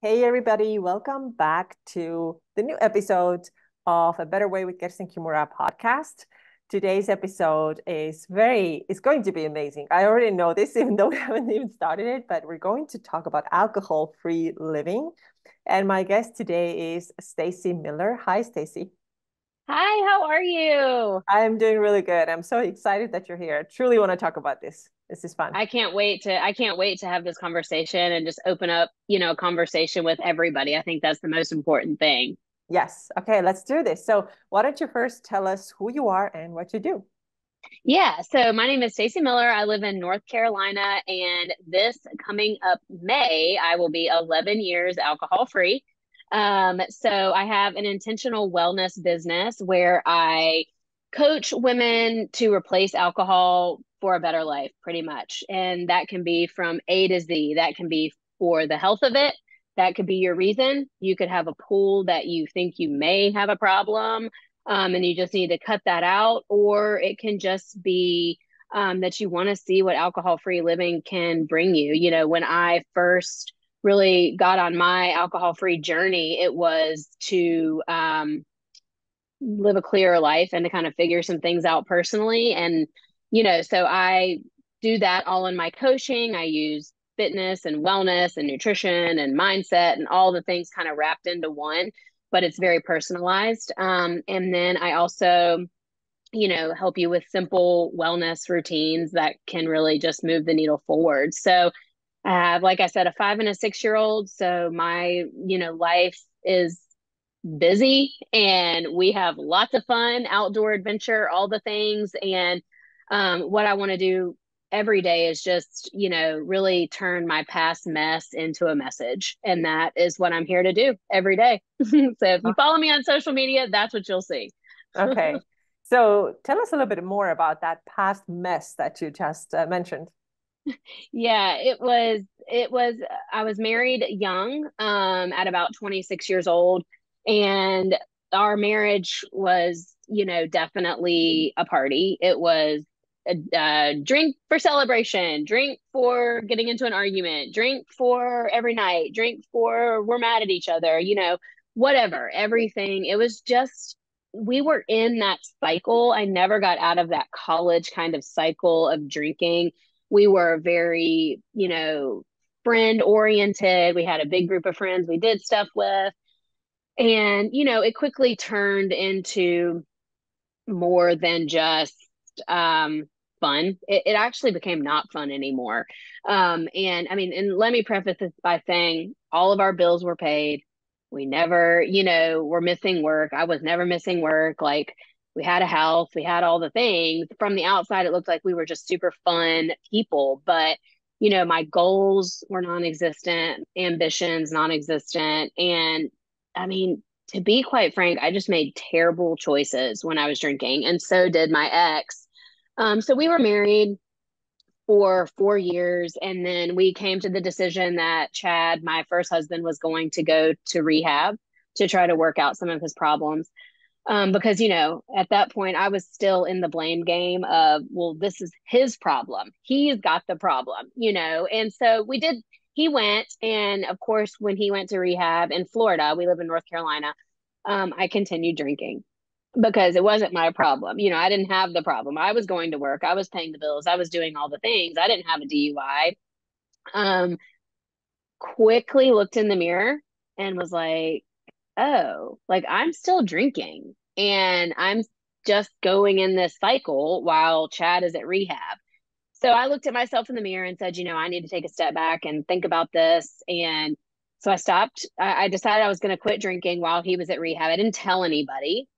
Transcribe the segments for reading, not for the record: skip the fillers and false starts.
Hey everybody, welcome back to the new episode of A Better Way with Kirsten Kimura podcast. Today's episode is going to be amazing. I already know this, even though we haven't even started it, but we're going to talk about alcohol-free living. And my guest today is Stacy Miller. Hi, Stacy. Hi, how are you? I'm doing really good. I'm so excited that you're here. I truly want to talk about this. This is fun. I can't wait to have this conversation and just open up, a conversation with everybody. I think that's the most important thing. Yes. Okay, let's do this. So, why don't you first tell us who you are and what you do? Yeah, so my name is Stacy Miller. I live in North Carolina, and this coming up May, I will be 11 years alcohol free. So I have an intentional wellness business where I coach women to replace alcohol for a better life, pretty much. And that can be from A to Z. That can be for the health of it. That could be your reason. You could have a pool that you think you may have a problem, and you just need to cut that out, or it can just be that you want to see what alcohol free living can bring you. When I first really got on my alcohol free journey, it was to live a clearer life and to kind of figure some things out personally. And, so I do that all in my coaching. I use fitness and wellness and nutrition and mindset and all the things kind of wrapped into one, but it's very personalized. And then I also, help you with simple wellness routines that can really just move the needle forward. So I have, like I said, a 5 and a 6-year-old. So my, life is busy and we have lots of fun, outdoor adventure, all the things. And what I want to do every day is just, really turn my past mess into a message. And that is what I'm here to do every day. So if you follow me on social media, that's what you'll see. Okay. So tell us a little bit more about that past mess that you just mentioned. Yeah, I was married young, at about 26 years old, and our marriage was, definitely a party. It was a drink for celebration, drink for getting into an argument, drink for every night, drink for we're mad at each other, whatever, everything. It was just, we were in that cycle. I never got out of that college kind of cycle of drinking. We were very, friend oriented. We had a big group of friends we did stuff with. And, it quickly turned into more than just fun. It actually became not fun anymore. And I mean, and let me preface this by saying all of our bills were paid. We never, were missing work. I was never missing work. Like, we had a house, we had all the things. From the outside, it looked like we were just super fun people. But, my goals were non existent, ambitions non existent. And I mean, to be quite frank, I just made terrible choices when I was drinking, and so did my ex. So we were married for 4 years, and then we came to the decision that Chad, my first husband, was going to go to rehab to try to work out some of his problems. Because, at that point, I was still in the blame game of, well, this is his problem. He's got the problem, And so we did, he went. And of course, when he went to rehab in Florida, we live in North Carolina, I continued drinking because it wasn't my problem. I didn't have the problem. I was going to work, I was paying the bills, I was doing all the things. I didn't have a DUI. Um, Quickly looked in the mirror and was like, oh, like I'm still drinking and I'm just going in this cycle while Chad is at rehab. So I looked at myself in the mirror and said, I need to take a step back and think about this. And so I stopped. I decided I was going to quit drinking while he was at rehab. I didn't tell anybody.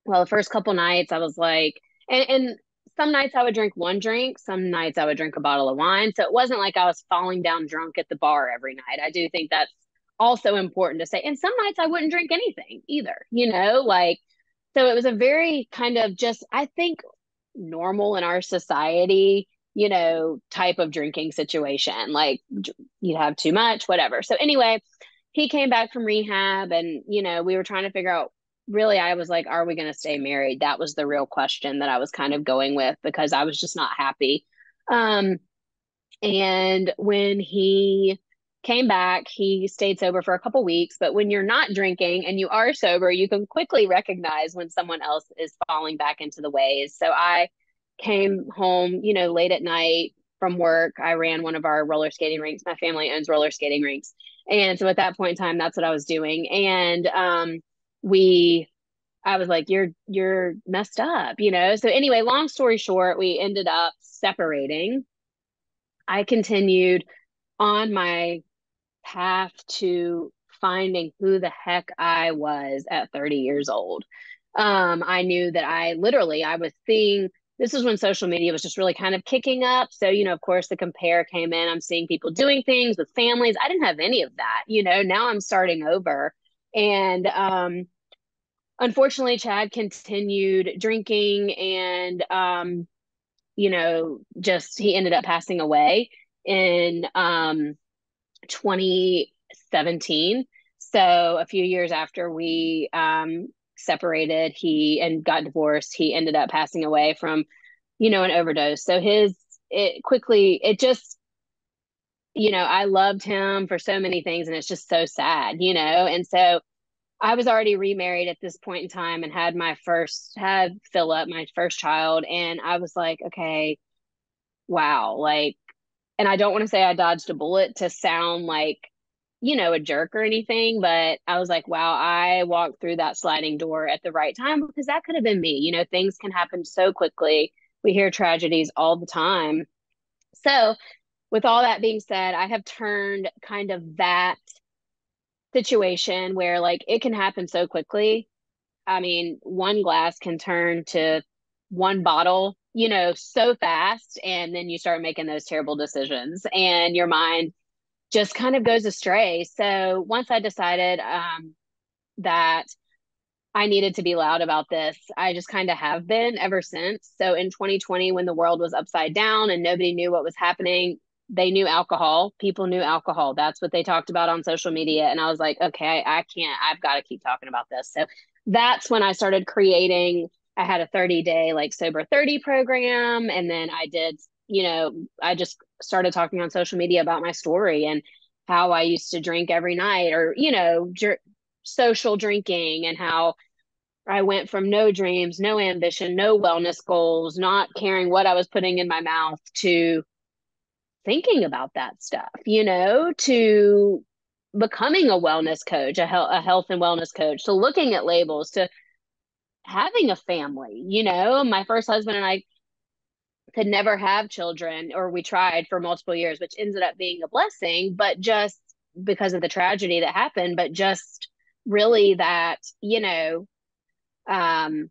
Well, the first couple nights I was like, and some nights I would drink one drink, some nights I would drink a bottle of wine. So it wasn't like I was falling down drunk at the bar every night. I do think that's also important to say. And some nights I wouldn't drink anything either, like, so it was a very kind of just, I think, normal in our society, type of drinking situation. Like, you'd have too much, whatever. So anyway, he came back from rehab, and, we were trying to figure out, really, I was like, are we going to stay married? That was the real question that I was kind of going with, because I was just not happy. And when he came back. He stayed sober for a couple weeks, but when you're not drinking and you are sober, you can quickly recognize when someone else is falling back into the ways. So I came home, late at night from work. I ran one of our roller skating rinks. My family owns roller skating rinks. And so at that point in time, that's what I was doing. And we I was like, you're messed up. So anyway, long story short, we ended up separating. I continued on my path to finding who the heck I was at 30 years old. I knew that I was seeing, this is when social media was just really kind of kicking up. So, of course, the compare came in. I'm seeing people doing things with families. I didn't have any of that. Now I'm starting over. And unfortunately, Chad continued drinking and, just he ended up passing away in 2017. So a few years after we separated, he and got divorced, he ended up passing away from, an overdose. So it just, I loved him for so many things, and it's just so sad. And so I was already remarried at this point in time and had Philip, my first child. And I was like, okay, wow. Like, and I don't want to say I dodged a bullet to sound like, a jerk or anything, but I was like, wow, I walked through that sliding door at the right time, because that could have been me. Things can happen so quickly. We hear tragedies all the time. So, with all that being said, I have turned kind of that situation where like it can happen so quickly. I mean, one glass can turn to one bottle, so fast. And then you start making those terrible decisions and your mind just kind of goes astray. So once I decided that I needed to be loud about this, I just kind of have been ever since. So in 2020, when the world was upside down and nobody knew what was happening, they knew alcohol. People knew alcohol. That's what they talked about on social media. And I was like, okay, I can't, I've got to keep talking about this. So that's when I started creating. I had a 30-day like sober 30 program. And then I just started talking on social media about my story and how I used to drink every night, or, social drinking, and how I went from no dreams, no ambition, no wellness goals, not caring what I was putting in my mouth, to thinking about that stuff, to becoming a wellness coach, a health and wellness coach, to looking at labels, to having a family. My first husband and I could never have children, or we tried for multiple years, which ended up being a blessing, but just because of the tragedy that happened, but just really that, um,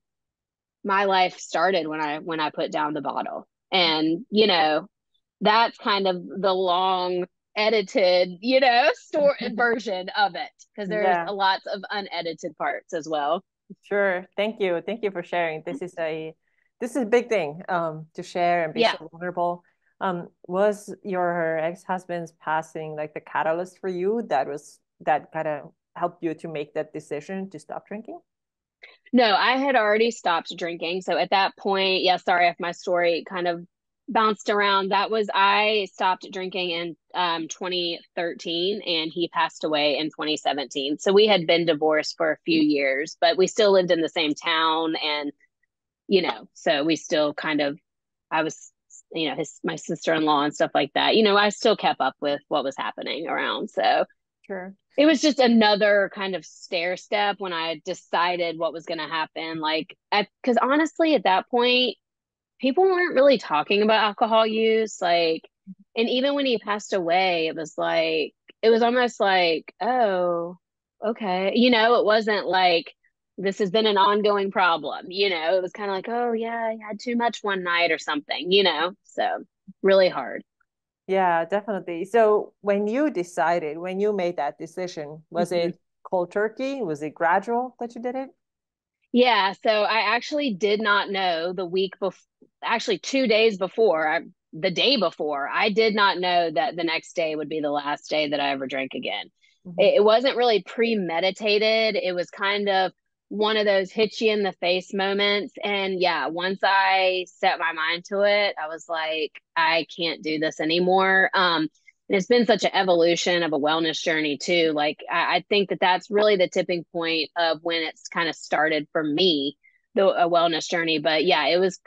my life started when I put down the bottle. And, that's kind of the long edited, story version of it, because there's Yeah, a lots of unedited parts as well. sure. Thank you. Thank you for sharing. This is a big thing to share and be Yeah. so vulnerable. Was your ex-husband's passing like the catalyst for you that kind of helped you to make that decision to stop drinking? No, I had already stopped drinking. So at that point, yeah, sorry if my story kind of bounced around. I stopped drinking in 2013, and he passed away in 2017. So we had been divorced for a few years, but we still lived in the same town. And, so we still kind of, I was, my sister-in-law and stuff like that. I still kept up with what was happening around. So Sure. it was just another kind of stair step when I decided what was going to happen. Like, because honestly, at that point, people weren't really talking about alcohol use. Like, and even when he passed away, it was almost like, oh, okay. It wasn't like this has been an ongoing problem. It was kind of like, oh, yeah, I had too much one night or something. So really hard. Yeah, definitely. So when you made that decision, was Mhm. it cold turkey? Was it gradual that you did it? Yeah, so I actually did not know the week before, actually 2 days before, the day before, I did not know that the next day would be the last day that I ever drank again. Mhm. It wasn't really premeditated. It was kind of one of those hit you in the face moments. And yeah, once I set my mind to it, I was like, I can't do this anymore. And it's been such an evolution of a wellness journey too. Like I think that that's really the tipping point of when it's kind of started for me, the a wellness journey. But yeah, it was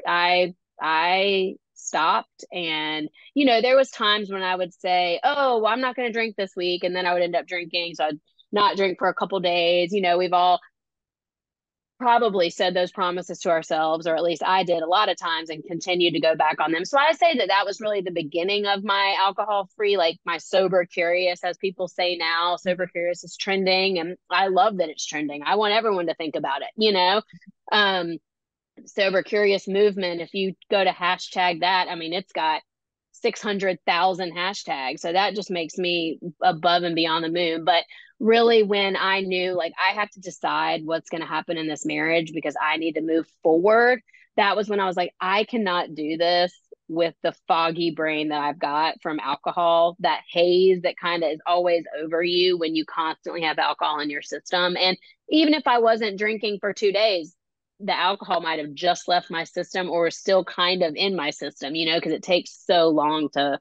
I stopped, and there was times when I would say, oh, well, I'm not going to drink this week, and then I would end up drinking, so I'd not drink for a couple days. We've all probably said those promises to ourselves, or at least I did a lot of times, and continued to go back on them. So I say that that was really the beginning of my alcohol free, like my sober curious, as people say now. Sober curious is trending, and I love that it's trending. I want everyone to think about it. Sober curious movement, if you go to hashtag that, I mean, it's got 600,000 hashtags. So that just makes me above and beyond the moon. But really, when I knew like I have to decide what's going to happen in this marriage because I need to move forward, that was when I was like, I cannot do this with the foggy brain that I've got from alcohol, that haze that kind of is always over you when you constantly have alcohol in your system. And even if I wasn't drinking for 2 days, the alcohol might have just left my system or is still kind of in my system, because it takes so long to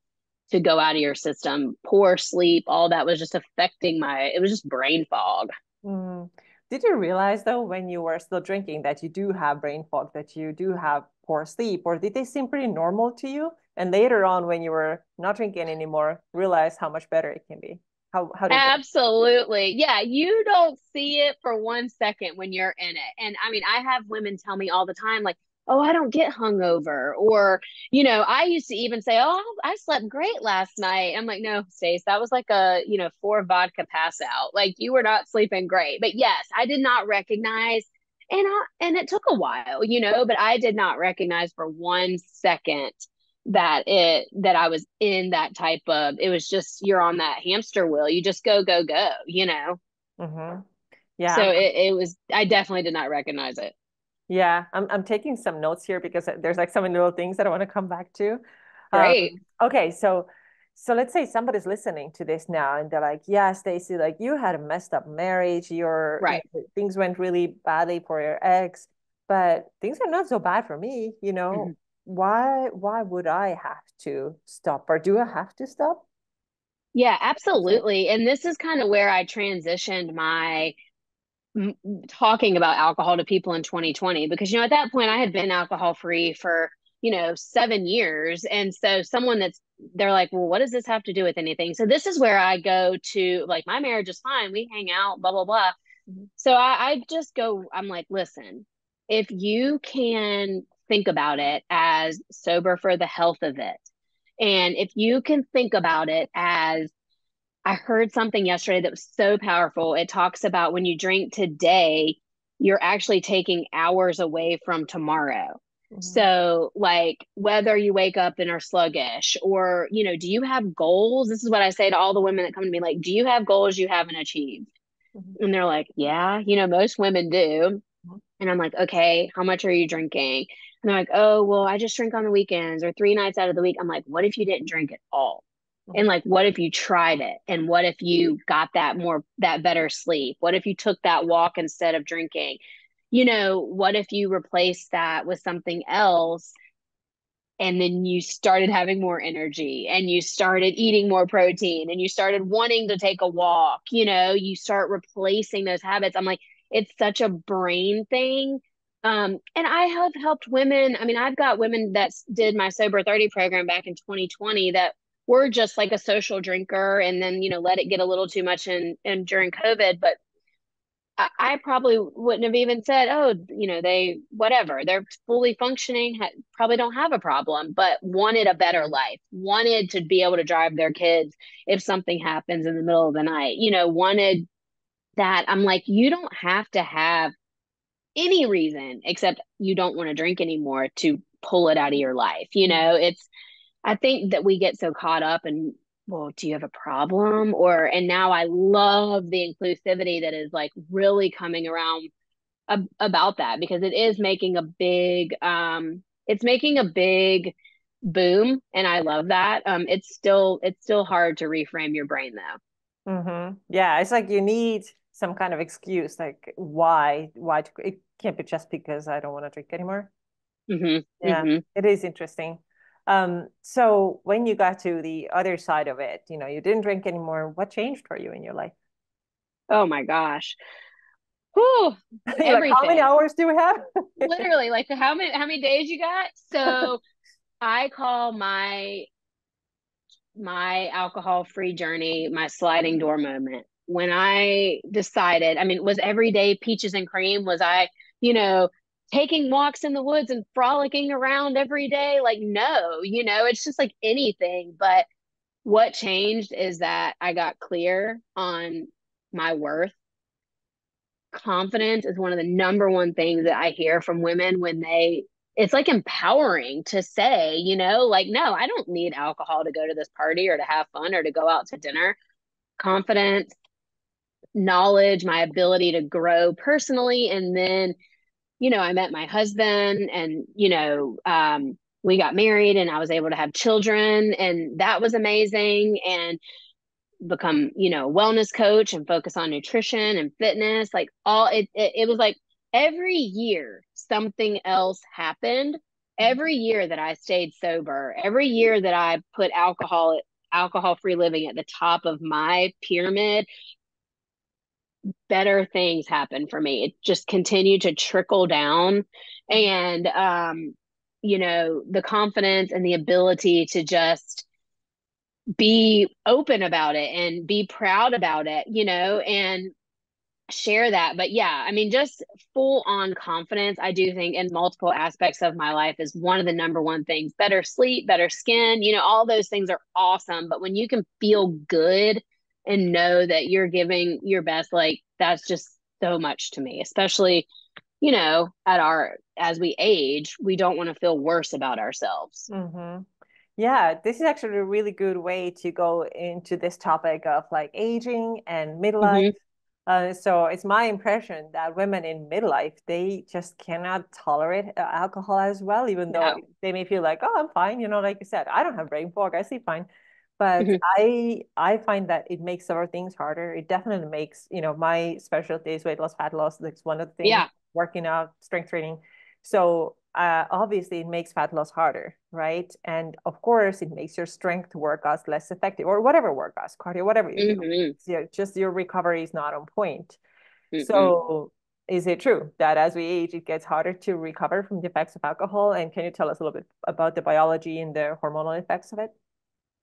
go out of your system. Poor sleep, all that was just affecting it was just brain fog. Mm. Did you realize though, when you were still drinking, that you do have brain fog, that you do have poor sleep, or did they seem pretty normal to you? And later on, when you were not drinking anymore, realize how much better it can be? How did that? Absolutely. Yeah, you don't see it for 1 second when you're in it. And I mean, I have women tell me all the time, like, oh, I don't get hungover. Or, I used to even say, oh, I slept great last night. I'm like, no, Stace, that was like a, 4 vodka pass out. Like you were not sleeping great. But yes, I did not recognize, and it took a while, but I did not recognize for 1 second that I was in that type of, it was just, you're on that hamster wheel. You just go, go, go. Mm-hmm. Yeah, So it was, I definitely did not recognize it. yeah, I'm taking some notes here because there's like some little things that I want to come back to. Great. Okay, so let's say somebody's listening to this now and they're like, yeah, Stacy, like you had a messed up marriage, Right. things went really badly for your ex, but things are not so bad for me, Mhm. why would I have to stop, or do I have to stop? Yeah, So, absolutely. And this is kind of where I transitioned my m- talking about alcohol to people in 2020, because at that point I had been alcohol free for 7 years. And so they're like, well, what does this have to do with anything? So this is where I go to, like, my marriage is fine, we hang out, blah blah blah. mhm, So I just go, I'm like, listen, if you can think about it as sober for the health of it, and if you can think about it as, I heard something yesterday that was so powerful. It talks about when you drink today, you're actually taking hours away from tomorrow. mhm, So, like, whether you wake up and are sluggish, or, do you have goals? This is what I say to all the women that come to me, like, do you have goals you haven't achieved? mhm, And they're like, yeah, most women do. And I'm like, okay, how much are you drinking? And they're like, oh, well, I just drink on the weekends or 3 nights out of the week. I'm like, what if you didn't drink at all? And mhm, like, what if you tried it? And what if you got that better sleep? What if you took that walk instead of drinking? What if you replaced that with something else, and then you started having more energy, and you started eating more protein, and you started wanting to take a walk? You start replacing those habits. I'm like, it's such a brain thing. And I have helped women. I mean, I've got women that did my Sober 30 program back in 2020 that were just like a social drinker, and then, let it get a little too much in during COVID. But I probably wouldn't have even said, oh, they're fully functioning, probably don't have a problem, but wanted a better life, wanted to be able to drive their kids if something happens in the middle of the night, wanted that. I'm like, you don't have to have any reason except you don't want to drink anymore to pull it out of your life. I think that we get so caught up in, well, do you have a problem? And now I love the inclusivity that is like really coming around about that, because it is making it's making a big boom. And I love that. It's still hard to reframe your brain though. Yeah, it's like you need some kind of excuse, like it can't be just because I don't want to drink anymore. Hmm. Yeah, Hmm. it is interesting. So when you got to the other side of it, you didn't drink anymore. What changed for you in your life? Oh my gosh. Whew, You're like, how many everything. hours do we have? Literally, like how many days you got? So I call my alcohol-free journey my sliding door moment. When I decided, I mean, was every day peaches and cream? Was I, you know, taking walks in the woods and frolicking around every day? Like, no, it's just like anything. But what changed is that I got clear on my worth. Confidence is one of the number one things that I hear from women when it's like empowering to say, like, no, I don't need alcohol to go to this party or to have fun or to go out to dinner. Confidence, knowledge, my ability to grow personally. And then, I met my husband and, we got married and I was able to have children and that was amazing. And become, a wellness coach and focus on nutrition and fitness. Like it was like every year something else happened. Every year that I stayed sober, every year that I put alcohol free living at the top of my pyramid, better things happened for me. It just continued to trickle down. And the confidence and the ability to just be open about it and be proud about it, and share that. But yeah, I mean, just full on confidence, I do think in multiple aspects of my life is one of the number one things. Better sleep, better skin, all those things are awesome. But when you can feel good and know that you're giving your best, like that's just so much to me, especially, as we age, we don't want to feel worse about ourselves. Mm-hmm. Yeah, this is actually a really good way to go into this topic of like aging and midlife. Hmm. So it's my impression that women in midlife, they just cannot tolerate alcohol as well, even though No. they may feel like, oh, I'm fine. Like you said, I don't have brain fog. I sleep fine. But Hmm. I find that it makes several things harder. It definitely makes, my specialty is weight loss, fat loss. That's one of the things, Yeah. working out, strength training. So obviously it makes fat loss harder, right? And of course, it makes your strength workouts less effective or whatever workouts, cardio, whatever you do. Hmm. Just your recovery is not on point. Mm-mm. So is it true that as we age, it gets harder to recover from the effects of alcohol? And can you tell us a little bit about the biology and the hormonal effects of it?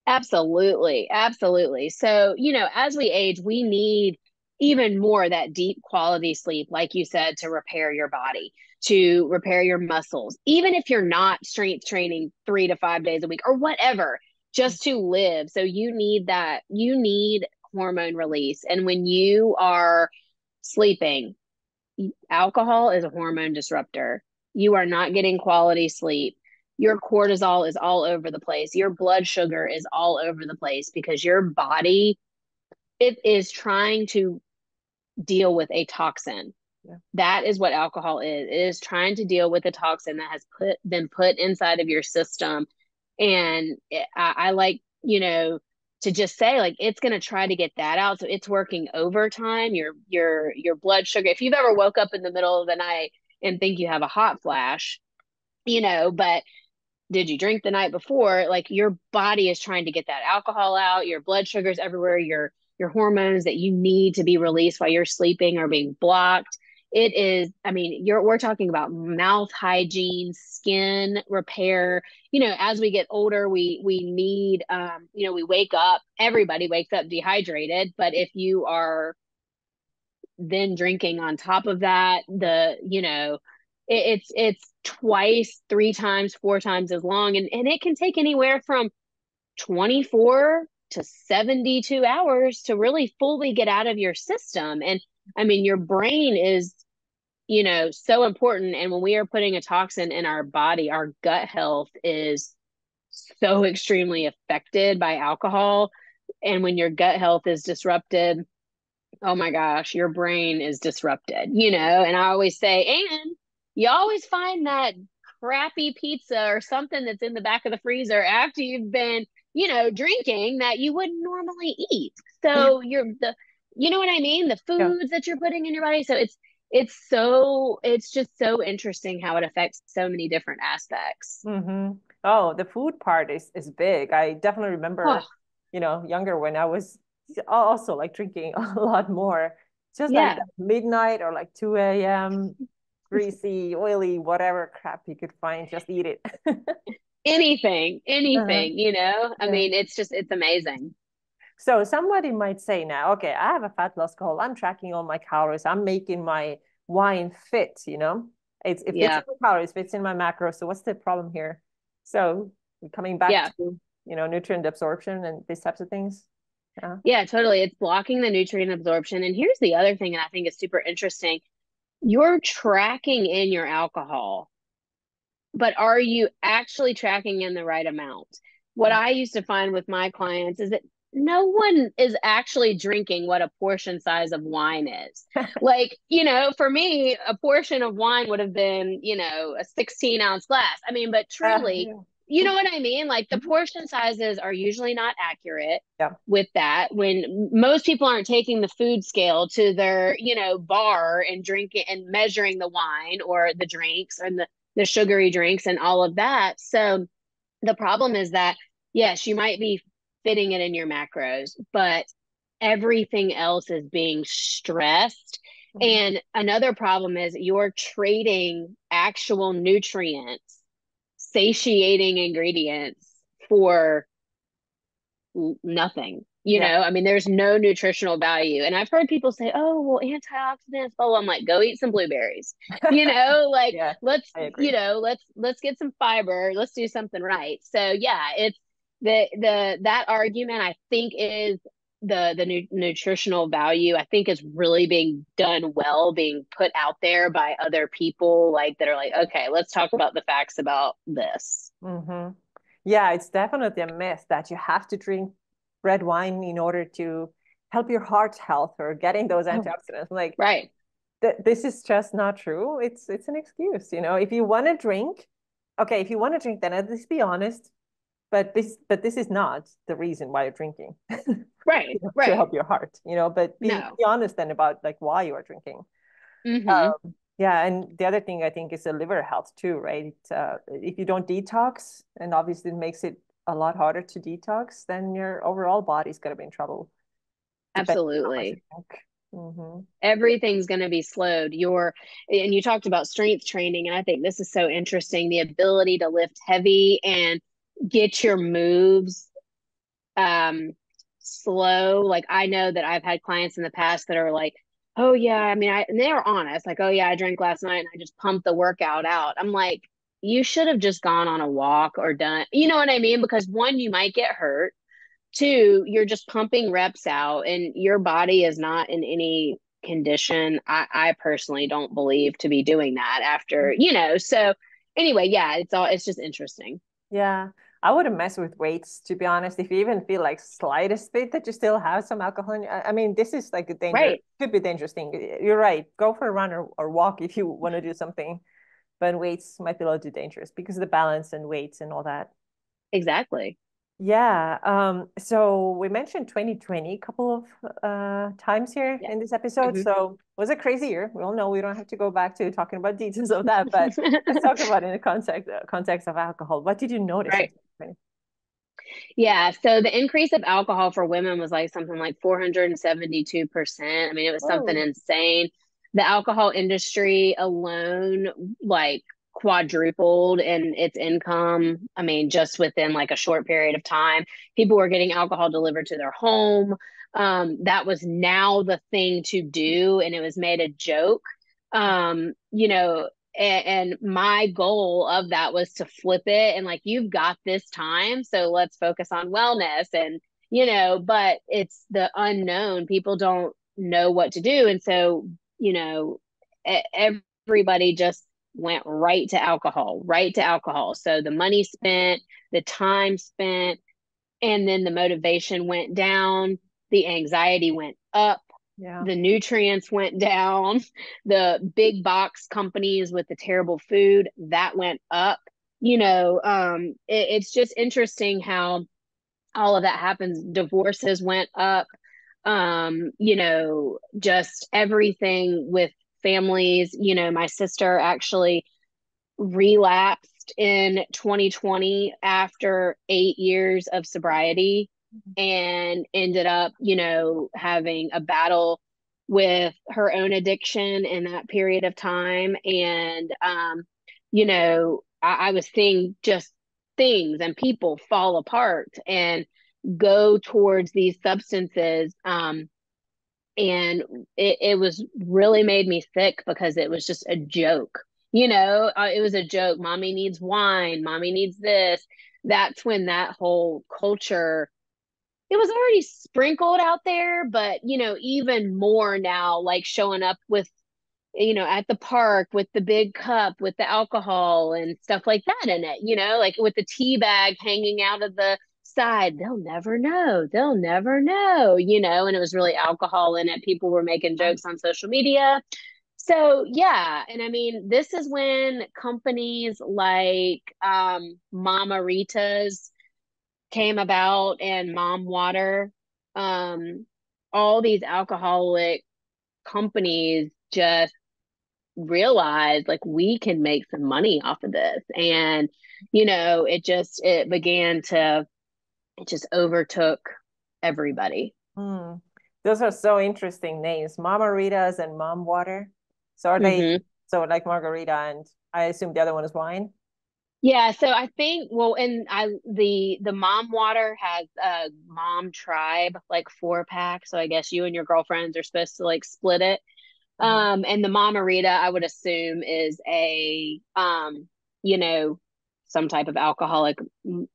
Absolutely. Absolutely. So, as we age, we need even more that deep quality sleep, like you said, to repair your body, to repair your muscles, even if you're not strength training 3 to 5 days a week or whatever, just to live. So, you need hormone release. And when you are sleeping, alcohol is a hormone disruptor. You are not getting quality sleep. Your cortisol is all over the place. Your blood sugar is all over the place because your body, it is trying to deal with a toxin. Yeah. That is what alcohol is. It is trying to deal with a toxin that has been put inside of your system. And I like, to just say like it's going to try to get that out. So it's working overtime. Your blood sugar. If you've ever woke up in the middle of the night and think you have a hot flash, but did you drink the night before? Like your body is trying to get that alcohol out. Your blood sugars everywhere. Your hormones that you need to be released while you're sleeping are being blocked. It is, I mean, we're talking about mouth hygiene, skin repair. As we get older, we need, we wake up. Everybody wakes up dehydrated, but if you are then drinking on top of that, it's twice, 3 times, 4 times as long, and it can take anywhere from 24 to 72 hours to really fully get out of your system. And I mean, your brain is, so important. And when we are putting a toxin in our body, our gut health is so extremely affected by alcohol. And when your gut health is disrupted, oh my gosh, your brain is disrupted, and I always say, and you always find that crappy pizza or something that's in the back of the freezer after you've been, drinking that you wouldn't normally eat. So you know what I mean? The Yeah. foods that you're putting in your body. So it's just so interesting how it affects so many different aspects. Mm-hmm. Oh, the food part is big. I definitely Oh, remember, younger when I was also like drinking a lot more. Just like yeah. midnight or like 2 a.m., greasy, oily, whatever crap you could find, just eat it. Anything, Uh-huh. anything, you know? I Yeah. mean, it's amazing. So somebody might say now, okay, I have a fat loss goal. I'm tracking all my calories. I'm making my wine fit. It fits in Yeah. my calories, fits in my macros. So what's the problem here? So coming back Yeah. to, nutrient absorption and these types of things. Yeah. Yeah, totally. It's blocking the nutrient absorption. And here's the other thing that I think is super interesting. You're tracking in your alcohol, but are you actually tracking in the right amount? What I used to find with my clients is that no one is actually drinking what a portion size of wine is. Like, for me, a portion of wine would have been, a 16-ounce glass. I mean, but truly, Yeah. you know what I mean? Like the Mhm. portion sizes are usually not accurate Yeah. with that when most people aren't taking the food scale to their, bar and drinking and measuring the wine or the drinks and the sugary drinks and all of that. So the problem is that, yes, you might be fitting it in your macros, but everything else is being stressed. Mhm. And another problem is you're trading actual nutrients, satiating ingredients for nothing. Yeah. I mean, there's no nutritional value. And I've heard people say, oh, well, antioxidants, blah, blah. I'm like, go eat some blueberries. Like Yeah, let's, I agree. let's get some fiber. Let's do something right. So yeah, it's that argument I think is the nutritional value I think is really being done well, being put out there by other people like that are like, okay, let's talk about the facts about this. Hmm. Yeah, it's definitely a myth that you have to drink red wine in order to help your heart health or getting those Oh, antioxidants. Like right. this is just not true. It's an excuse. If you want to drink, okay, if you want to drink, then at least be honest. But this is not the reason why you're drinking. Right. To Right. help your heart. But be, No. be honest then about like why you are drinking. Mm-hmm. Yeah, and the other thing I think is the liver health too, right? If you don't detox, and obviously it makes it a lot harder to detox, then your overall body's gonna be in trouble, depending on how much you Absolutely. drink. Hmm. Everything's going to be slowed. And you talked about strength training, and I think this is so interesting, the ability to lift heavy and get your moves um slow. Like I know that I've had clients in the past that are like, oh yeah, I mean, and they are honest, like, oh yeah, I drank last night and I just pumped the workout out. I'm like, you should have just gone on a walk or done, you know what I mean? Because one, you might get hurt. Two, you're just pumping reps out and your body is not in any condition. I personally don't believe to be doing that after, so anyway, yeah, it's just interesting. Yeah, I wouldn't mess with weights, to be honest. If you even feel like slightest bit that you still have some alcohol in you, I mean, this is like a danger, Right. could be dangerous thing. You're right. Go for a run or walk if you want to do something, but weights might be a little too dangerous because of the balance and weights and all that. Exactly. Yeah. So we mentioned 2020 a couple of times here Yeah. in this episode. Mhm. So it was a crazy year. We all know we don't have to go back to talking about details of that, but let's talk about it in the context of alcohol. What did you notice in Right. 2020? Yeah. So the increase of alcohol for women was like something like 472%. I mean, it was something Oh, insane. The alcohol industry alone, like, quadrupled in its income. I mean, just within like a short period of time, people were getting alcohol delivered to their home. That was now the thing to do, and it was made a joke. And my goal of that was to flip it and like, you've got this time, so let's focus on wellness. And but it's the unknown. People don't know what to do, and so you know everybody just went right to alcohol. So the money spent, the time spent, and then the motivation went down, the anxiety went up, yeah. the nutrients went down, the big box companies with the terrible food that went up. It's just interesting how all of that happens. Divorces went up. Just everything with families. My sister actually relapsed divorced in 2020 after 8 years of sobriety and ended up, having a battle with her own addiction in that period of time. And, I was seeing just things and people fall apart and go towards these substances. And it was really made me sick because it was just a joke. It was a joke. Mommy needs wine. Mommy needs this. That's when that whole culture, it was already sprinkled out there, but, even more now, like showing up with, at the park with the big cup with the alcohol and stuff like that in it, like with the tea bag hanging out of the side. They'll never know. They'll never know, and it was really alcohol in it. People were making jokes on social media. So, yeah. And I mean, this is when companies like Mama Rita's came about and Mom Water, all these alcoholic companies just realized like we can make some money off of this. And it just overtook everybody. Mm. Those are so interesting names, Margaritas and Mom Water. So are they Mm-hmm. so like margarita and I assume the other one is wine? Yeah, so I think, well, and the Mom Water has a Mom Tribe like 4 pack. So I guess you and your girlfriends are supposed to like split it. Mhm. And the Mamarita, I would assume, is you know, some type of alcoholic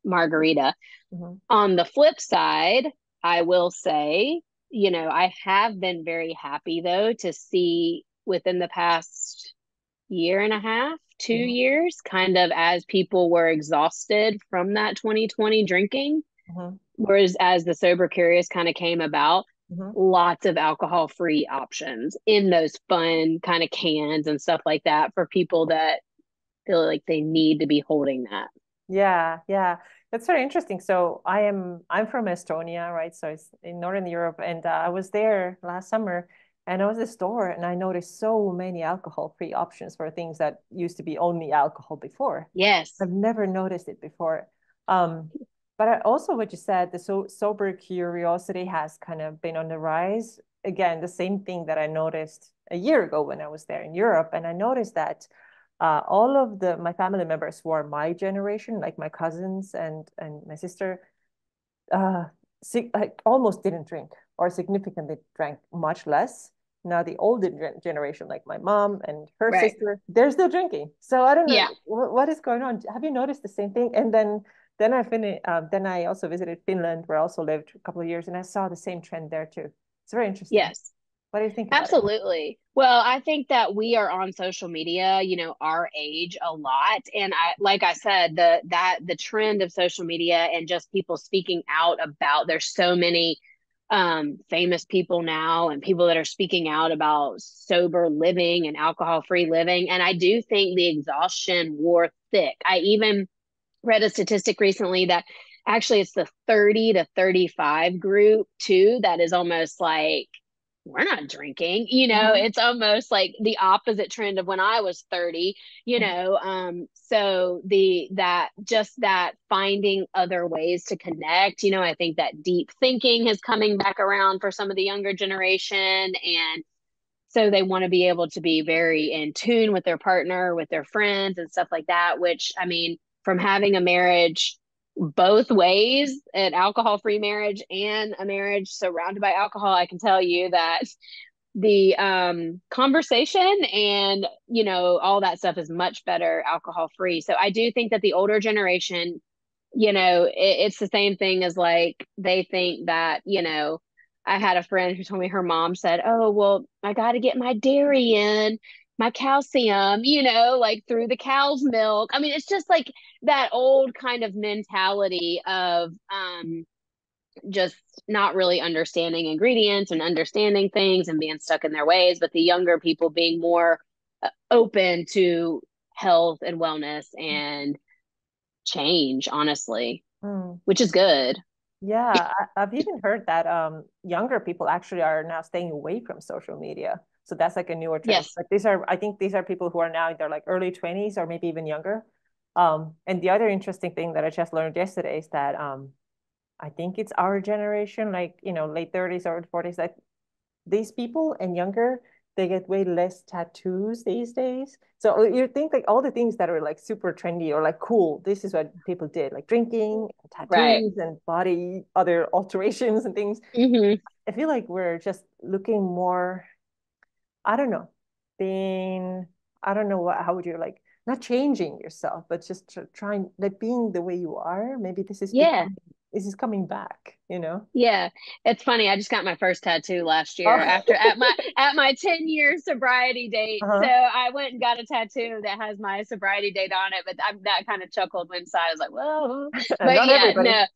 margarita. Mhm. On the flip side, I will say, I have been very happy though to see within the past year and a half, two Mhm. years, kind of as people were exhausted from that 2020 drinking, Mhm. whereas as the Sober Curious kind of came about, Mhm. lots of alcohol free options in those fun kind of cans and stuff like that for people that feel like they need to be holding that. Yeah, yeah. That's very interesting. So I'm from Estonia, right? So it's in Northern Europe, and I was there last summer, and I was at the store, and I noticed so many alcohol-free options for things that used to be only alcohol before. Yes. I've never noticed it before. Um, but I also what you said, the sober curiosity has kind of been on the rise. Again, the same thing that I noticed a year ago when I was there in Europe, and I noticed that all of the my family members who are my generation, like my cousins and my sister, uh, like almost didn't drink or significantly drank much less. Now the older generation, like my mom and her Right. sister, they're still drinking. So I don't know Yeah. what is going on. Have you noticed the same thing? And then I finished. Then I also visited Finland, where I also lived a couple of years, and I saw the same trend there too. It's very interesting. Yes. What do you think about it? Absolutely. Well, I think that we are on social media, our age a lot. And like I said, the trend of social media and just people speaking out about, there's so many famous people now and people that are speaking out about sober living and alcohol-free living. And I do think the exhaustion wore thick. I even read a statistic recently that actually it's the 30 to 35 group too that is almost like we're not drinking, Mhm. it's almost like the opposite trend of when I was 30, so that finding other ways to connect, I think that deep thinking is coming back around for some of the younger generation. And so they want to be able to be very in tune with their partner, with their friends and stuff like that, which I mean, from having a marriage both ways, an alcohol free marriage and a marriage surrounded by alcohol, I can tell you that the conversation and all that stuff is much better alcohol free. So I do think that the older generation, it's the same thing as like they think that, I had a friend who told me her mom said, oh well, I got to get my dairy in, my calcium, like through the cow's milk. I mean, it's just like that old kind of mentality of just not really understanding ingredients and understanding things and being stuck in their ways, but the younger people being more open to health and wellness and change, honestly, Mm. which is good. Yeah, I've even heard that younger people actually are now staying away from social media. So that's like a newer trend. Yes. Like I think these are people who are now in their like early 20s or maybe even younger. And the other interesting thing that I just learned yesterday is that I think it's our generation, like, late 30s or 40s, that these people and younger, they get way less tattoos these days. So you think like all the things that are like super trendy or like cool, this is what people did, like drinking, and Right. tattoos, and body, other alterations and things. Hmm. I feel like we're just looking more, I don't know, being, I don't know how would you like, not changing yourself, but just trying, like being the way you are. Maybe Yeah. this is coming back, you know? Yeah, it's funny. I just got my first tattoo last year Oh, after at my 10-year sobriety date. So uh-huh. I went and got a tattoo that has my sobriety date on it, but that kind of chuckled inside. I was like, "Whoa." But Not yeah, everybody. no.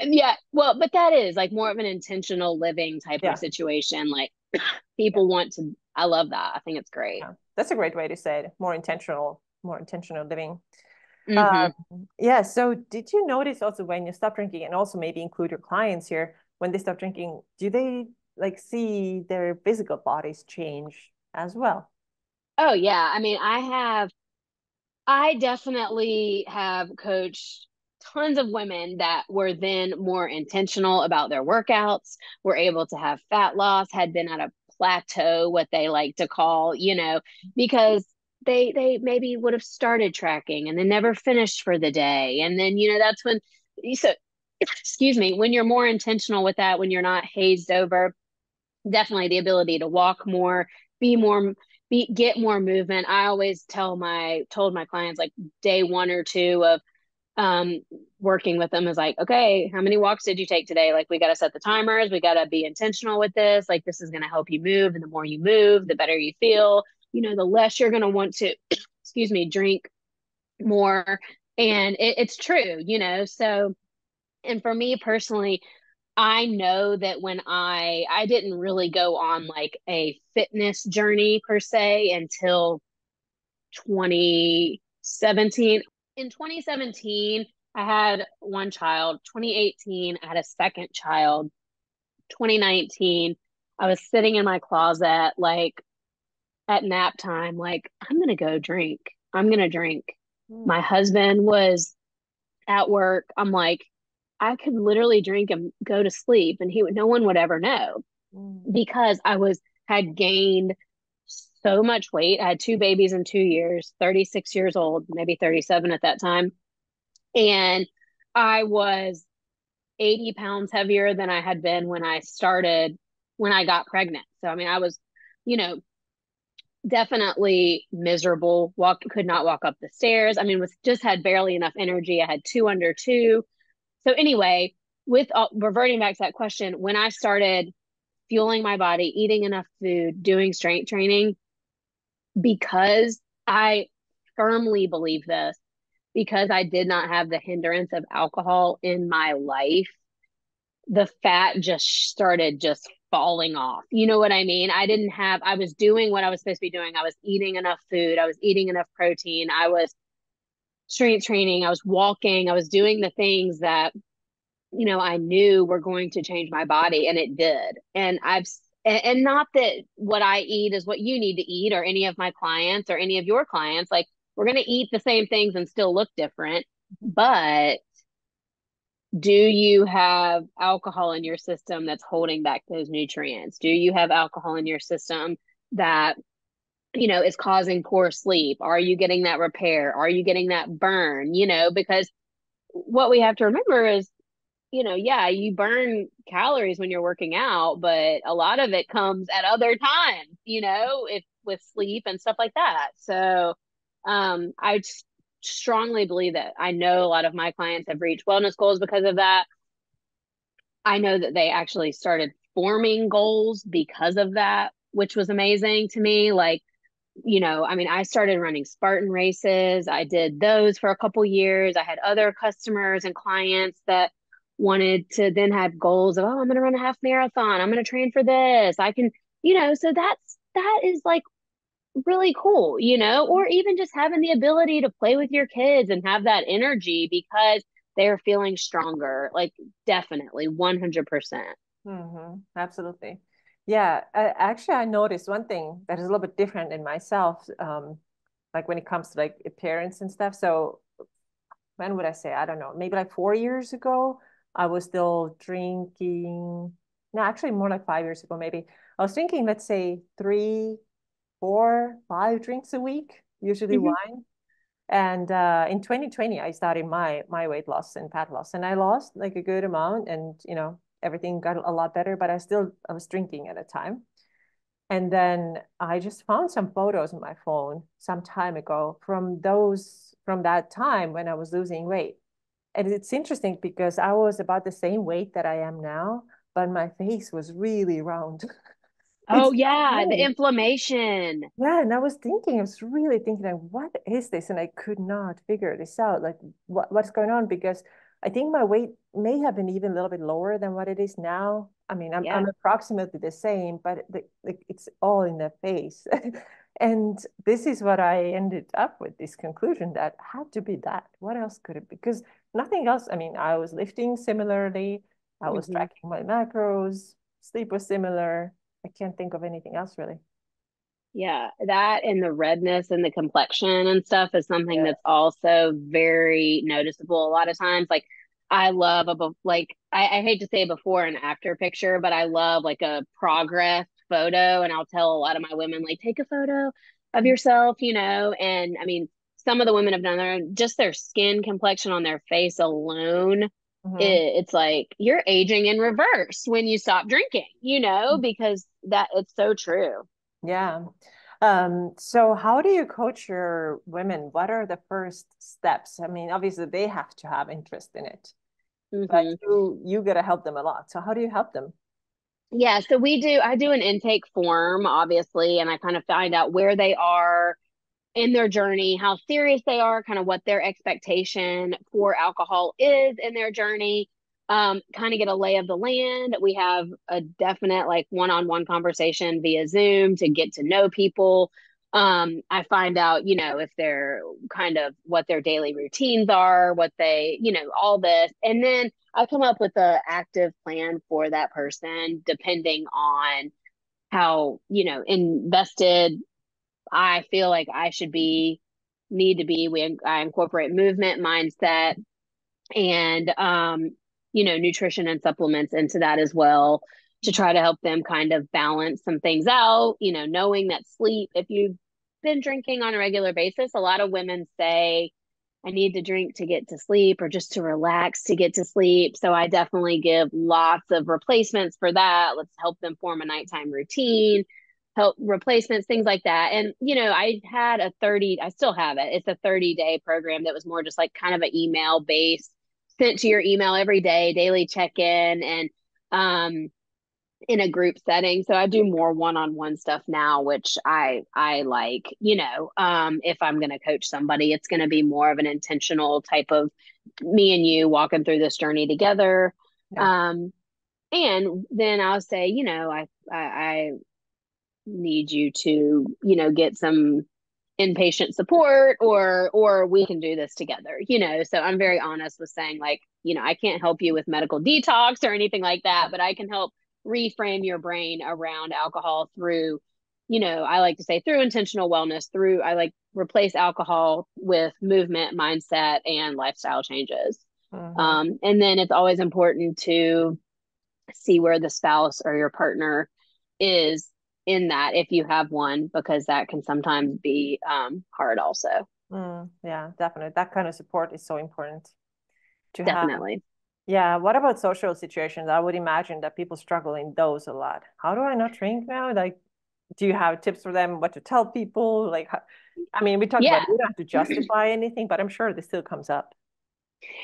Yeah, well, but that is like more of an intentional living type of Yeah. situation. Like Yeah. people want to, I love that. I think it's great. Yeah. That's a great way to say it. More intentional living. Hmm. Yeah. So did you notice also when you stop drinking, and also maybe include your clients here, when they stop drinking, do they like see their physical bodies change as well? Oh yeah. I mean, I definitely have coached tons of women that were then more intentional about their workouts, were able to have fat loss, had been at a plateau, what they like to call, because they maybe would have started tracking and then never finished for the day. And then, that's when so excuse me, when you're more intentional with that, when you're not hazed over, definitely the ability to walk more, be more, get more movement. I always told my clients like day one or two of um working with them is like, okay, how many walks did you take today? Like we got to set the timers, we got to be intentional with this. Like this is going to help you move, and the more you move, the better you feel. The less you're going to want to excuse me, drink more. And it's true, so. And for me personally, I know that when I didn't really go on like a fitness journey per se until 2017. In 2017, I had one child. 2018, I had a second child. 2019, I was sitting in my closet like at nap time, like I'm gonna go drink. I'm gonna drink. Mm, My husband was at work. I'm like, I could literally drink and go to sleep, and no one would ever know mm, because had gained so much weight. I had two babies in 2 years, 36 years old, maybe 37 at that time. And I was 80 pounds heavier than I had been when I got pregnant. So, I mean, I was, you know, definitely miserable, could not walk up the stairs. I mean, was just had barely enough energy. I had two under two. So anyway, with reverting back to that question, when I started fueling my body, eating enough food, doing strength training, because I firmly believe this, because I did not have the hindrance of alcohol in my life, the fat just started just falling off. You know what I mean? I was doing what I was supposed to be doing. I was eating enough food. I was eating enough protein. I was strength training. I was walking. I was doing the things that I knew were going to change my body, and it did. And not that what I eat is what you need to eat, or any of my clients or any of your clients. Like, we're going to eat the same things and still look different. But do you have alcohol in your system that's holding back those nutrients? Do you have alcohol in your system that, is causing poor sleep? Are you getting that repair? Are you getting that burn? Because what we have to remember is, yeah, you burn calories when you're working out, but a lot of it comes at other times, if with sleep and stuff like that. So, I strongly believe that. I know a lot of my clients have reached wellness goals because of that. I know that they actually started forming goals because of that, which was amazing to me. Like, I mean, I started running Spartan races. I did those for a couple years. I had other customers and clients that wanted to then have goals of, oh, I'm going to run a half marathon. I'm going to train for this. I can, so that is like really cool, or even just having the ability to play with your kids and have that energy because they're feeling stronger. Like, definitely 100%. absolutely. Yeah, actually, I noticed one thing that is a little bit different in myself, like when it comes to like appearance and stuff. So when would I say? I don't know, maybe like 4 years ago, I was still drinking. No, actually more like 5 years ago, maybe. I was drinking, let's say, three, four, five drinks a week, usually Hmm. wine. And in 2020, I started my weight loss and fat loss, and I lost like a good amount, and everything got a lot better. But I was drinking at the time, and then I just found some photos on my phone some time ago from that time when I was losing weight. And it's interesting because I was about the same weight that I am now, but my face was really round. Oh It's so yeah, the weird. inflammation. Yeah, and I was really thinking, like, what is this? And I could not figure this out. Like, what's going on? Because I think my weight may have been even a little bit lower than what it is now. I mean, I'm Yeah. approximately the same, but it's all in the face. And this is what I ended up with, this conclusion that had to be that. What else could it be? Because nothing else. I mean, I was lifting similarly. I was Hmm. tracking my macros. Sleep was similar. I can't think of anything else really. Yeah, that and the redness and the complexion and stuff is something Yeah. that's also very noticeable a lot of times. Like I love like I hate to say before and after picture, but I love like a progress photo, and I'll tell a lot of my women like take a photo of yourself, and I mean some of the women have done just their skin complexion on their face alone. Mhm. It's like you're aging in reverse when you stop drinking, because that it's so true. Yeah. So how do you coach your women? What are the first steps? I mean, obviously they have to have interest in it, but Hmm. you got to help them a lot. So how do you help them? Yeah, so I do an intake form, obviously, and I kind of find out where they are in their journey, how serious they are, kind of what their expectation for alcohol is in their journey. Kind of get a lay of the land. We have a definite like one-on-one conversation via Zoom to get to know people. I find out, if they're kind of what their daily routines are, what they, all this. And then I come up with a active plan for that person depending on how, invested I feel like I should be, need to be. I incorporate movement, mindset, and nutrition and supplements into that as well to try to help them kind of balance some things out. Knowing that sleep, if you've been drinking on a regular basis, a lot of women say, I need to drink to get to sleep or just to relax to get to sleep. So I definitely give lots of replacements for that. Let's help them form a nighttime routine, help replacements, things like that. And, I still have it. It's a 30-day program that was more just like kind of an email based, sent to your email every day, daily check in, and um, in a group setting. So I do more one-on-one stuff now, which I like, if I'm going to coach somebody, it's going to be more of an intentional type of me and you walking through this journey together. Yeah. Um, and then I'll say, I need you to, get some inpatient support or we can do this together, so I'm very honest with saying like, I can't help you with medical detox or anything like that, but I can help reframe your brain around alcohol through, I like to say through intentional wellness, through I like replace alcohol with movement, mindset, and lifestyle changes. Hmm. And then it's always important to see where the spouse or your partner is in that if you have one, because that can sometimes be hard also. Yeah, definitely. That kind of support is so important to have. Definitely. Yeah. What about social situations? I would imagine that people struggle in those a lot. How do I not drink now? Like, do you have tips for them what to tell people? Like, I mean, we talked about Yeah. it. You don't have to justify anything, but I'm sure this still comes up.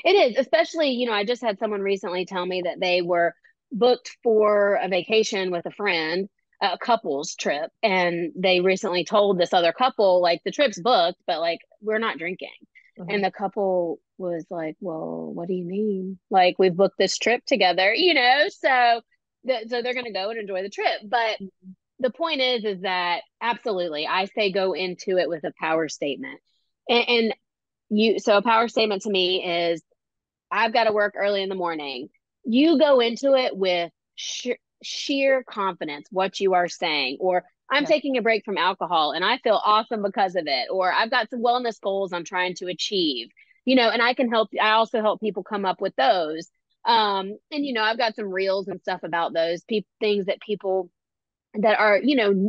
It is, especially, I just had someone recently tell me that they were booked for a vacation with a friend, a couple's trip, and they recently told this other couple, like, the trip's booked, but like, we're not drinking. And Hmm. the couple was like, well, what do you mean? Like, we've booked this trip together, so they're going to go and enjoy the trip. But the point is that absolutely, I say go into it with a power statement. And so a power statement to me is I've got to work early in the morning. You go into it with sheer confidence, what you are saying, or I'm Yeah. taking a break from alcohol and I feel awesome because of it, or I've got some wellness goals I'm trying to achieve. and I also help people come up with those. And I've got some reels and stuff about those things that people that are,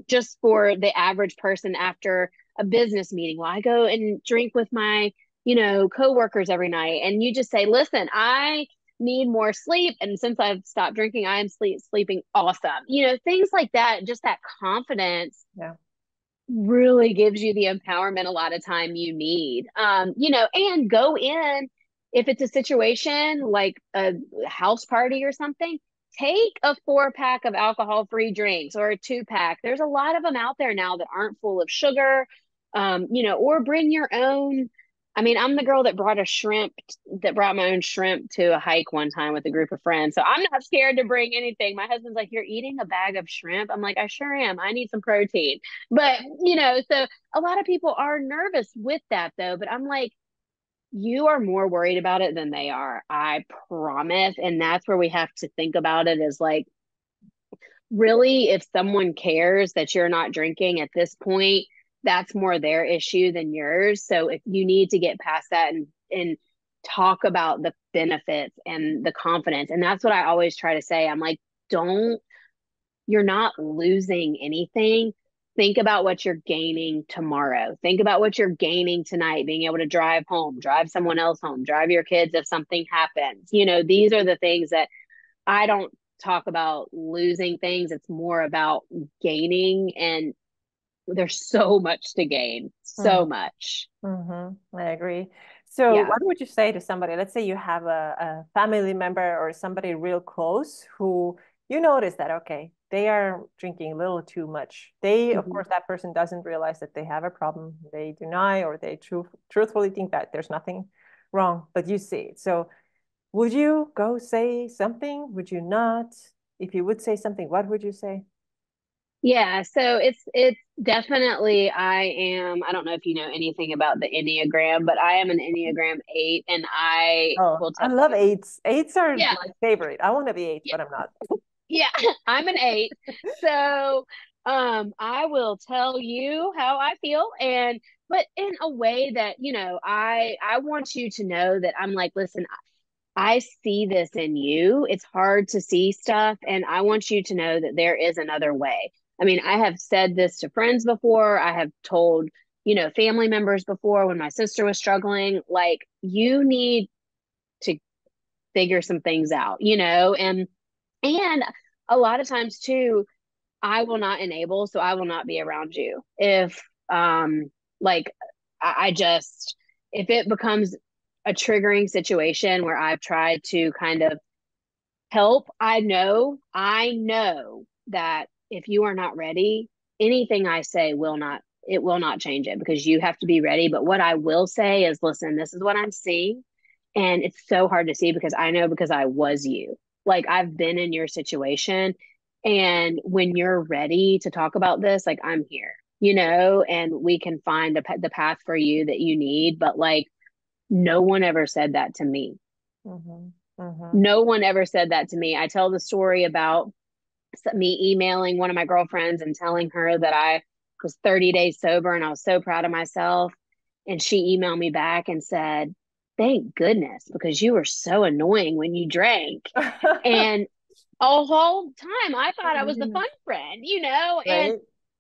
just for the average person after a business meeting. Well, I go and drink with my, coworkers every night. And you just say, listen, I need more sleep. And since I've stopped drinking, I am sleeping awesome. Things like that, just that confidence Yeah. really gives you the empowerment a lot of time you need. And go in if it's a situation like a house party or something, take a 4-pack of alcohol-free drinks or a 2-pack. There's a lot of them out there now that aren't full of sugar, or bring your own. I mean, I'm the girl that brought my own shrimp to a hike one time with a group of friends. So I'm not scared to bring anything. My husband's like, "You're eating a bag of shrimp?" I'm like, "I sure am. I need some protein." But, so a lot of people are nervous with that though. But I'm like, you are more worried about it than they are. I promise. And that's where we have to think about it is like, really, if someone cares that you're not drinking at this point, that's more their issue than yours. So if you need to get past that and talk about the benefits and the confidence, and that's what I always try to say. I'm like, you're not losing anything. Think about what you're gaining tomorrow. Think about what you're gaining tonight, being able to drive home, drive someone else home, drive your kids if something happens. These are the things that I don't talk about losing things. It's more about gaining, and there's so much to gain, so Mhm. much. I agree. So, Yeah. what would you say to somebody? Let's say you have a family member or somebody real close who you notice that, okay, they are drinking a little too much. Of Mhm. course, that person doesn't realize that they have a problem. They deny or they truthfully think that there's nothing wrong, but you see it. So, would you go say something? Would you not? If you would say something, what would you say? Yeah, so it's definitely I don't know if you know anything about the Enneagram, but I am an Enneagram 8 and I Oh, will I tell love eights. Eights are yeah, my favorite. I want to be eight, yeah, but I'm not. yeah, I'm an 8. So, I will tell you how I feel but in a way that, I want you to know that I'm like, listen, I see this in you. It's hard to see stuff. And I want you to know that there is another way. I mean, I have said this to friends before. I have told, family members before when my sister was struggling, like, you need to figure some things out, and a lot of times too, I will not enable, so I will not be around you. If, like, I just, if it becomes a triggering situation where I've tried to kind of help, I know that if you are not ready, anything I say will not change it because you have to be ready. But what I will say is, listen, this is what I'm seeing. And it's so hard to see because I know because I was you. Like, I've been in your situation. And when you're ready to talk about this, like, I'm here, and we can find the path for you that you need. But like, no one ever said that to me. Mm-hmm. Mm-hmm. No one ever said that to me. I tell the story about me emailing one of my girlfriends and telling her that I was 30 days sober and I was so proud of myself. And she emailed me back and said, "Thank goodness, because you were so annoying when you drank." And a whole time I thought I was the fun friend, and Right?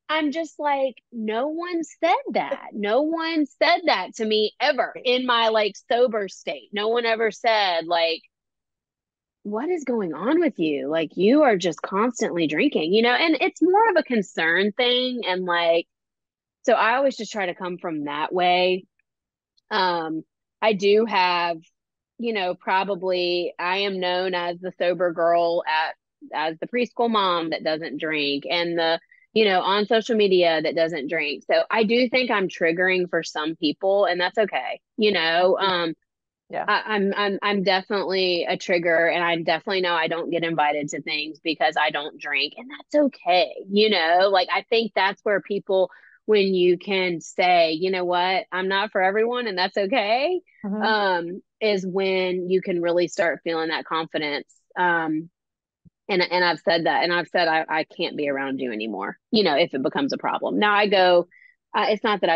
I'm just like, no one said that. No one said that to me ever in my like sober state. No one ever said, like, what is going on with you? Like, you are just constantly drinking, and it's more of a concern thing. And like, so I always just try to come from that way. Um, I do have, probably I am known as the sober girl as the preschool mom that doesn't drink and on social media that doesn't drink. So I do think I'm triggering for some people and that's okay. Yeah. I'm definitely a trigger and I definitely know I don't get invited to things because I don't drink and that's okay. Like I think that's where people when you can say, you know what, I'm not for everyone and that's okay, Mm-hmm. is when you can really start feeling that confidence. And I've said that and I've said I can't be around you anymore, if it becomes a problem. Now I go, it's not that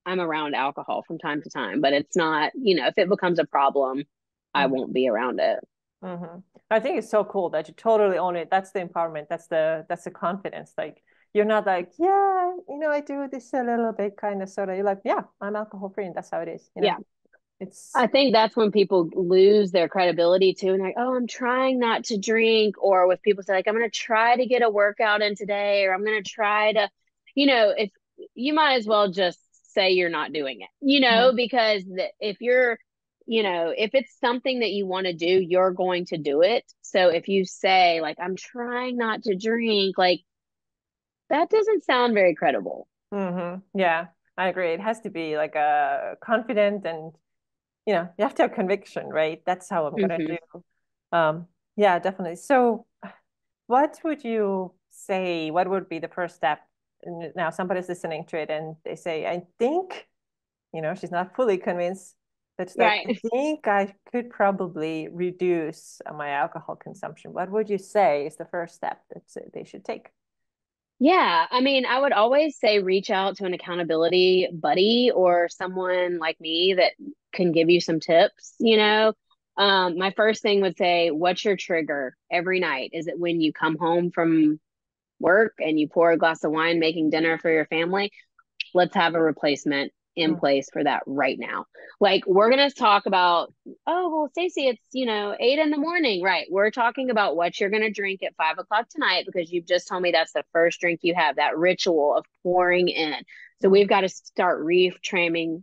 I'm around alcohol from time to time, but it's not, if it becomes a problem, I Mhm. won't be around it. Mhm. I think it's so cool that you totally own it. That's the empowerment. That's the confidence. Like you're not like, yeah, I do this a little bit kind of sort of. You're like, yeah, I'm alcohol free, and that's how it is. Yeah. It's I think that's when people lose their credibility too. And like, oh, I'm trying not to drink. Or with people say, like, I'm going to try to get a workout in today, or I'm going to try to, if you might as well just say you're not doing it, Mhm. because if you're, if it's something that you want to do, you're going to do it. So if you say, like, I'm trying not to drink, like, that doesn't sound very credible. Yeah, I agree. It has to be like a confident and you have to have conviction, right? That's how I'm gonna Hmm. do. Yeah, definitely. So, what would you say? What would be the first step? Now, somebody's listening to it and they say, I think, she's not fully convinced, but it's like, I Right. think I could probably reduce my alcohol consumption. What would you say is the first step that they should take? Yeah, I mean, I would always say reach out to an accountability buddy or someone like me that can give you some tips. My first thing would say, what's your trigger every night? Is it when you come home from work and you pour a glass of wine making dinner for your family? Let's have a replacement in Mm, place for that right now. Like we're going to talk about, oh, well, Stacy, it's, 8 in the morning. Right. We're talking about what you're going to drink at 5 o'clock tonight because you've just told me that's the first drink you have, that ritual of pouring in. So mm, we've got to start retraining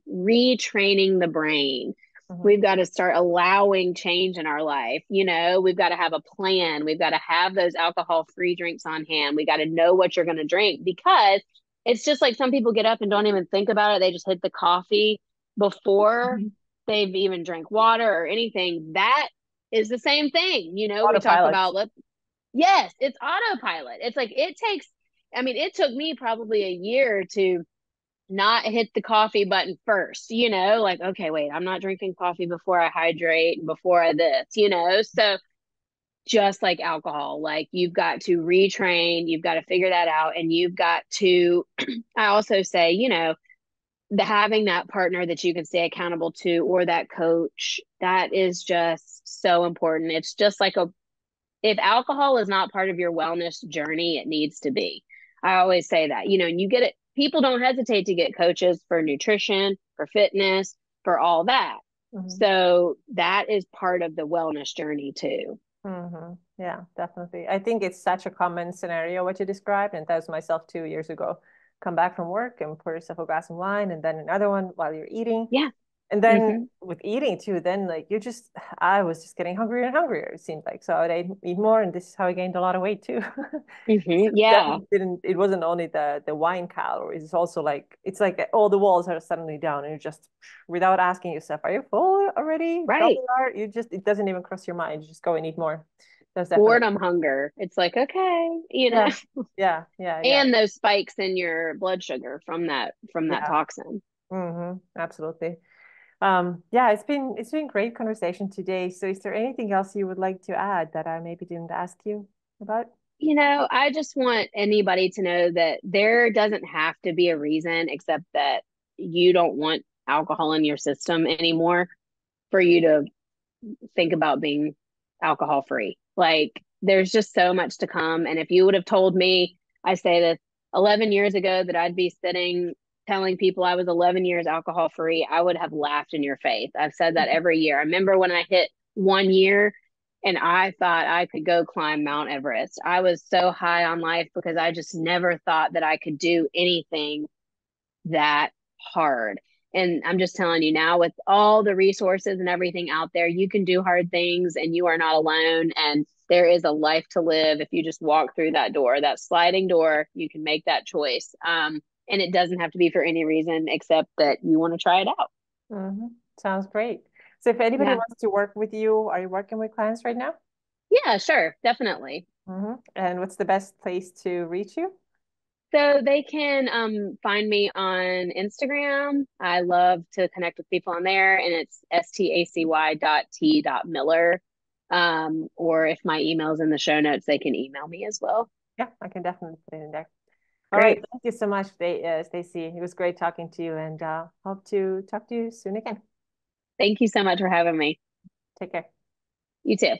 the brain. mhm. We've got to start allowing change in our life. We've got to have a plan. We've got to have those alcohol free drinks on hand. We got to know what you're going to drink because it's just like some people get up and don't even think about it. They just hit the coffee before Mhm. they've even drank water or anything. That is the same thing. We talk Autopilot. about, yes, it's autopilot. It's like I mean, it took me probably a year to not hit the coffee button first, like, okay, wait, I'm not drinking coffee before I hydrate and before I this. So just like alcohol, like you've got to retrain, you've got to figure that out, and you've got to, I also say, the having that partner that you can stay accountable to or that coach, that is just so important. It's just like if alcohol is not part of your wellness journey, it needs to be. I always say that, and you get it. People don't hesitate to get coaches for nutrition, for fitness, for all that. Mhm. So that is part of the wellness journey too. Yeah, definitely. I think it's such a common scenario what you described, and that was myself 2 years ago. Come back from work and pour yourself a glass of wine, and then another one while you're eating. Yeah. And then Hmm. with eating too, then like I was just getting hungrier and hungrier, it seemed like. So I would eat more, and this is how I gained a lot of weight too. Hmm. So it Yeah. definitely didn't, it wasn't only the wine calories, it's also like, it's like all the walls are suddenly down, and you just, without asking yourself, are you full already? Right. Probably are. It doesn't even cross your mind. You just go and eat more. That's definitely, Boredom hunger. It's like, okay. yeah, yeah, yeah, yeah, And those spikes in your blood sugar from that yeah. toxin. Absolutely. Yeah, it's been great conversation today. So is there anything else you would like to add that I maybe didn't ask you about? I just want anybody to know that there doesn't have to be a reason except that you don't want alcohol in your system anymore for you to think about being alcohol free. Like there's just so much to come. And if you would have told me, I say this 11 years ago, that I'd be sitting telling people I was 11 years alcohol free, I would have laughed in your face. I've said that every year. I remember when I hit 1 year and I thought I could go climb Mount Everest. I was so high on life because I just never thought that I could do anything that hard. And I'm just telling you now, with all the resources and everything out there, you can do hard things and you are not alone. And there is a life to live if you just walk through that door, that sliding door, you can make that choice. And it doesn't have to be for any reason except that you want to try it out. hmm Sounds great. So if anybody Yeah. wants to work with you, are you working with clients right now? Yeah, sure. Definitely. And what's the best place to reach you? So they can find me on Instagram. I love to connect with people on there, and it's stacy.t.miller. Or if my email's in the show notes, they can email me as well. Yeah, I can definitely put it in there. All right. Great. Thank you so much, Stacy. It was great talking to you and hope to talk to you soon again. Thank you so much for having me. Take care. You too.